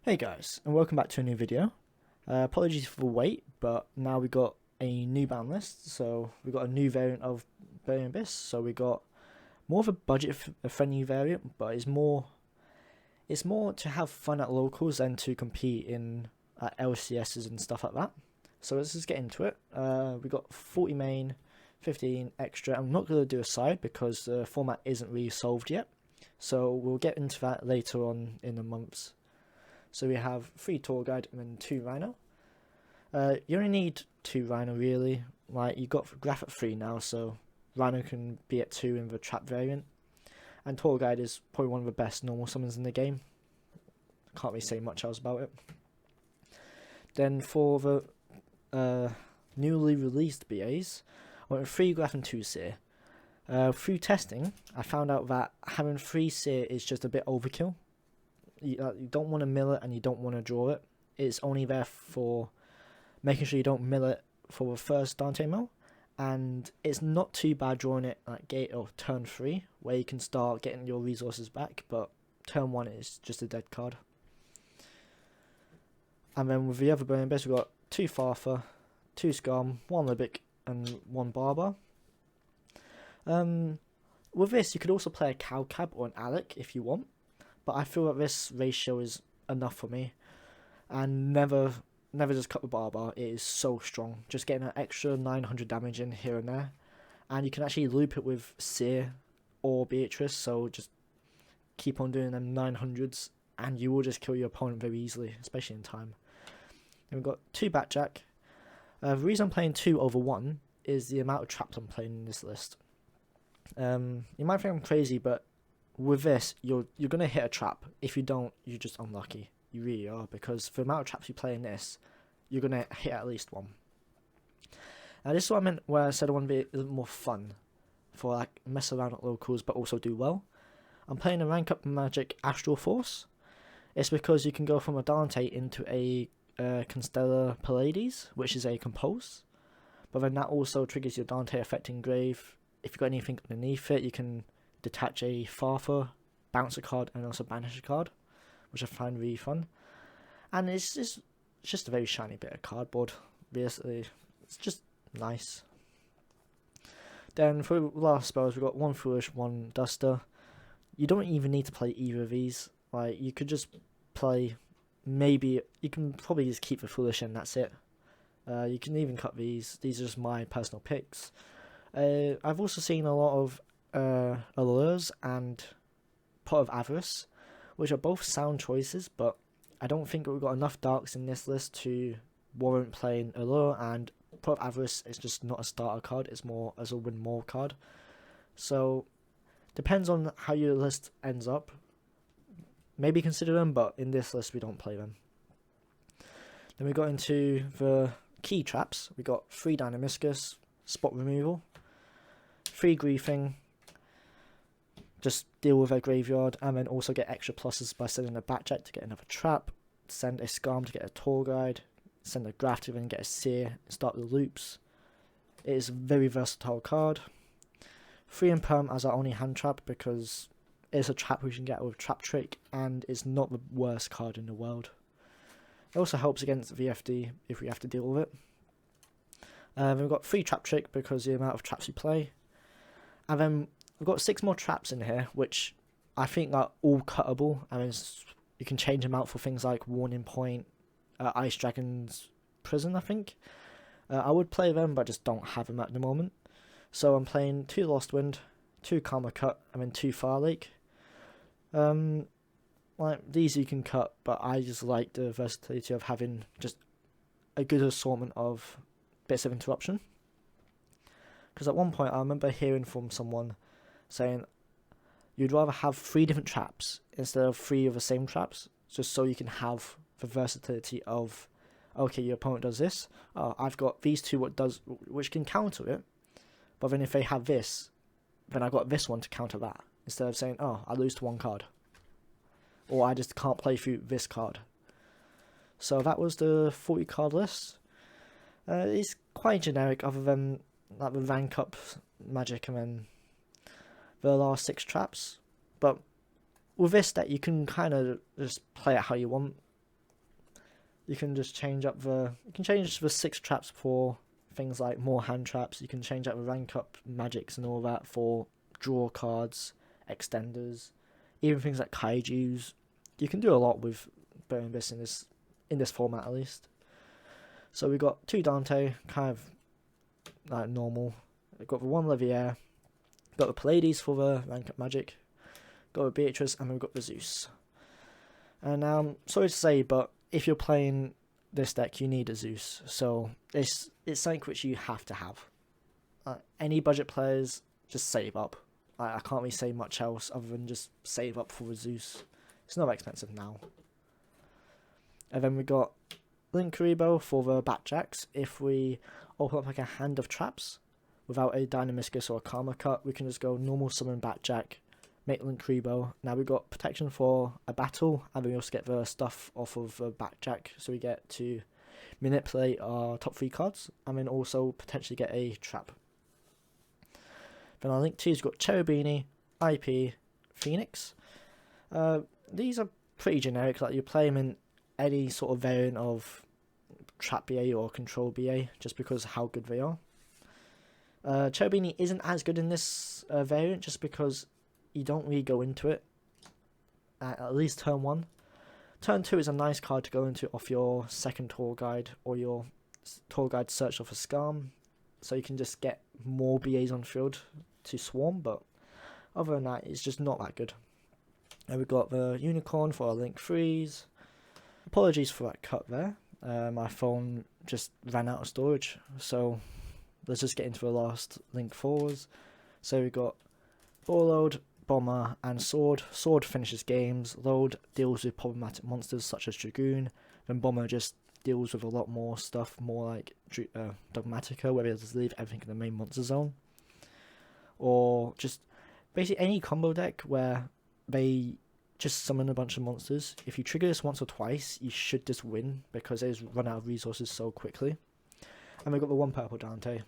Hey guys, and welcome back to a new video. Apologies for the wait, but now we got a new ban list, so we got a new variant of Burning Abyss. So we got more of a budget-friendly variant, but it's more to have fun at locals than to compete in LCSs and stuff like that. So let's just get into it. We got 40 main, 15 extra. I'm not going to do a side because the format isn't really solved yet, so we'll get into that later on in the months. So we have 3 tour guide and then 2 rhino. You only need 2 rhino really. Like you got graph at 3 now, so rhino can be at 2 in the trap variant. And tour guide is probably one of the best normal summons in the game. Can't really say much else about it. Then for the newly released BAs, I went with 3 graph and 2 seer. Through testing, I found out that having 3 seer is just a bit overkill. You don't want to mill it and you don't want to draw it. It's only there for making sure you don't mill it for the first Dante mill, and it's not too bad drawing it at gate or turn 3 where you can start getting your resources back, but turn 1 is just a dead card. And then with the other Burning Abyss we've got 2 Farther, 2 Scum, 1 Libic and 1 Barber. With this you could also play a Cow Cab or an Alec if you want, but I feel that this ratio is enough for me, and never just cut the Barbar. It is so strong, just getting an extra 900 damage in here and there, and you can actually loop it with Seer or Beatrice, so just keep on doing them 900s and you will just kill your opponent very easily, especially in time. Then we've got 2 Batjack. The reason I'm playing 2 over 1 is the amount of traps I'm playing in this list. You might think I'm crazy, but with this, you're gonna hit a trap. If you don't, you're just unlucky. You really are, because for the amount of traps you play in this, you're gonna hit at least one. Now this is what I meant where I said I want to be a little more fun, for like mess around at locals but also do well. I'm playing a rank up magic Astral Force. It's because you can go from a Dante into a Constellar Pallades, which is a compose, but then that also triggers your Dante affecting grave. If you've got anything underneath it, you can detach a Farther, bounce a card, and also banish a card, which I find really fun. And it's just a very shiny bit of cardboard, basically. It's just nice. Then for the last spells, we've got 1 Foolish, 1 Duster. You don't even need to play either of these. Like, you could just play, maybe, you can probably just keep the Foolish and that's it. You can even cut these. These are just my personal picks. I've also seen a lot of Allures and Pot of Avarice, which are both sound choices, but I don't think we've got enough darks in this list to warrant playing Allure, and Pot of Avarice is just not a starter card, it's more as a win more card. So depends on how your list ends up. Maybe consider them, but in this list we don't play them. Then we got into the key traps. We got 3 Dynamiscus, spot removal, 3 Griefing, just deal with their graveyard, and then also get extra pluses by sending a Batjack to get another trap, send a Scum to get a tour guide, send a Graph to then get a Seer, start the loops. It is a very versatile card. 3 Imperm as our only hand trap because it's a trap we can get with Trap Trick, and it's not the worst card in the world. It also helps against VFD if we have to deal with it. We've got 3 Trap Trick because of the amount of traps you play. And then we've got 6 more traps in here, which I think are all cuttable. I mean, you can change them out for things like Warning Point, Ice Dragon's Prison, I think. I would play them, but just don't have them at the moment. So I'm playing 2 Lost Wind, 2 Karma Cut, and then 2 Far Lake. Like these you can cut, but I just like the versatility of having just a good assortment of bits of interruption. Because at one point I remember hearing from someone saying you'd rather have 3 different traps instead of 3 of the same traps, just so you can have the versatility of, okay, your opponent does this, I've got these 2 which can counter it, but then if they have this, then I've got this one to counter that, instead of saying, oh, I lose to 1 card, or I just can't play through this card. So that was the 40 card list. It's quite generic other than like the rank up magic and then the last 6 traps, but with this deck you can kind of just play it how you want. You can just change the 6 traps for things like more hand traps. You can change up the rank up magics and all that for draw cards, extenders, even things like kaijus. You can do a lot with Banlist in this format at least. So we got 2 Dante, kind of like normal. We've got the 1 Levier, got the Pallades for the rank up magic, got the Beatrice, and we've got the Zeus. And sorry to say, but if you're playing this deck, you need a Zeus. So it's something which you have to have. Any budget players, just save up. I can't really say much else other than just save up for a Zeus. It's not that expensive now. And then we got Linkuriboh for the Backjacks. If we open up like a hand of traps without a Dynamiscus or a Karma Cut, we can just go normal summon Backjack, make Linkuriboh. Now we've got protection for a battle, and then we also get the stuff off of the Backjack, so we get to manipulate our top 3 cards, and then also potentially get a trap. Then our Link 2's got Cherubini, IP, Phoenix. These are pretty generic, like you play them in any sort of variant of Trap BA or Control BA, just because of how good they are. Cherubini isn't as good in this variant, just because you don't really go into it at least turn 1. Turn 2 is a nice card to go into off your second tour guide or your tour guide search off a Scam, so you can just get more BAs on field to swarm, but other than that, it's just not that good. And we've got the Unicorn for our Link 3s. Apologies for that cut there. My phone just ran out of storage, so let's just get into the last Link 4s. So we've got Warlord, Bomber, and Sword. Sword finishes games. Load deals with problematic monsters such as Dragoon. Then Bomber just deals with a lot more stuff, more like Dogmatika, where he has to leave everything in the main monster zone. Or just basically any combo deck where they just summon a bunch of monsters. If you trigger this once or twice, you should just win, because they just run out of resources so quickly. And we've got the 1 purple Dante.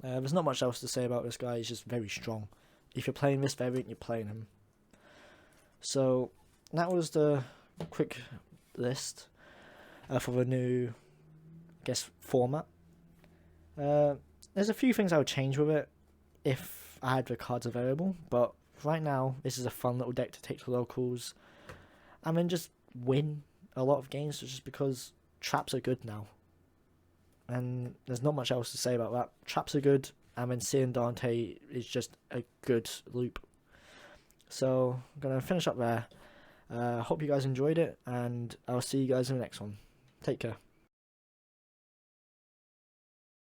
There's not much else to say about this guy, he's just very strong. If you're playing this variant, you're playing him. So that was the quick list for the new, format. There's a few things I would change with it if I had the cards available, but right now this is a fun little deck to take to locals and then just win a lot of games, just because traps are good now. And there's not much else to say about that. Traps are good, and then seeing Dante is just a good loop. So I'm going to finish up there. Hope you guys enjoyed it, and I'll see you guys in the next one. Take care.